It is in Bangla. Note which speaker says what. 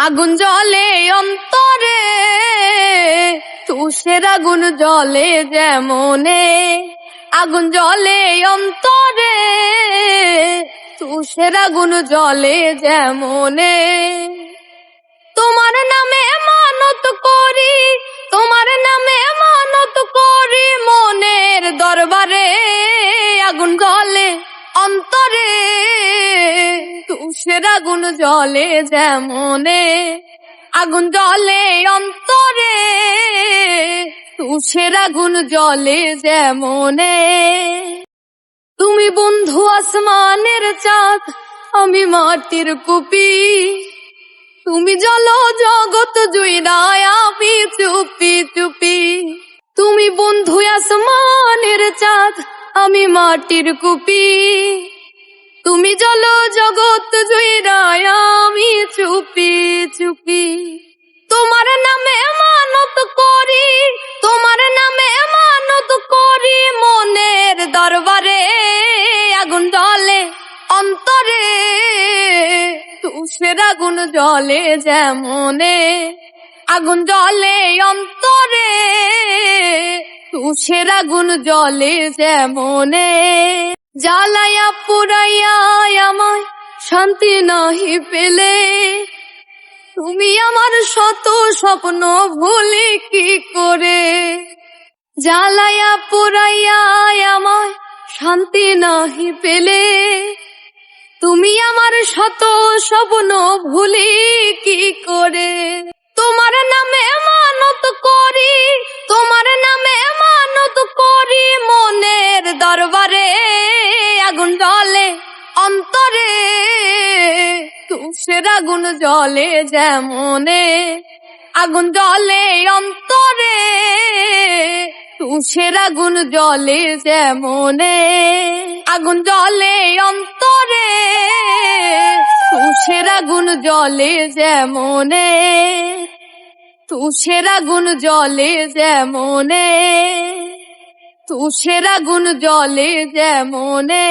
Speaker 1: আগুন জ্বলে অন্তরে, তুষের আগুন জ্বলে যেমনে। আগুন জ্বলে অন্তরে, তুষের আগুন জ্বলে যেমনে। তোমার নামে মানত করি, তোমার নামে মানত করি, মনের দরবারে আগুন জ্বলে অন্তরে, তুষের আগুন জ্বলে যেমনে। আগুন জ্বলে অন্তরে, তুষের আগুন জ্বলে যেমনে। তুমি বন্ধু আসমানের চাঁদ, আমি মাটির কুপি। তুমি জ্বলো জগৎ জুইরায়, আমি চুপি চুপি। তুমি বন্ধু আসমানের চাঁদ, আমি মাটির কুপি। তুমি জ্বলো জগৎ জুইরায়, আমি চুপি চুপি। তোমার নামে মানত করি, তোমার নামে মানত করি, মনের দরবারে আগুন জ্বলে অন্তরে, তুষের আগুন জ্বলে যেমনে। আগুন জ্বলে অন্তরে, তুষের আগুন জ্বলে যেমনে। জ্বালায়া পুরাইয়া আমায় শান্তি নাহি পেলে, তুমি আমার শত স্বপ্ন ভুলে কি করে। জ্বালায়া পুরাইয়া আমায় শান্তি নাহি পেলে, তুমি আমার শত স্বপ্ন ভুলি কি করে। তোমার নামে মানত করি, তোমার নামে মানত করি, মনের দরবারে আগুন জ্বলে অন্তরে, তুষের আগুন জ্বলে যেমনে। আগুন জ্বলে অন্তরে, তুষের আগুন জ্বলে যেমনে। আগুন জ্বলে অন্তরে, তুষের আগুন জ্বলে যেমনে। তুষের আগুন জ্বলে যেমনে, তুষের আগুন জ্বলে যেমনে।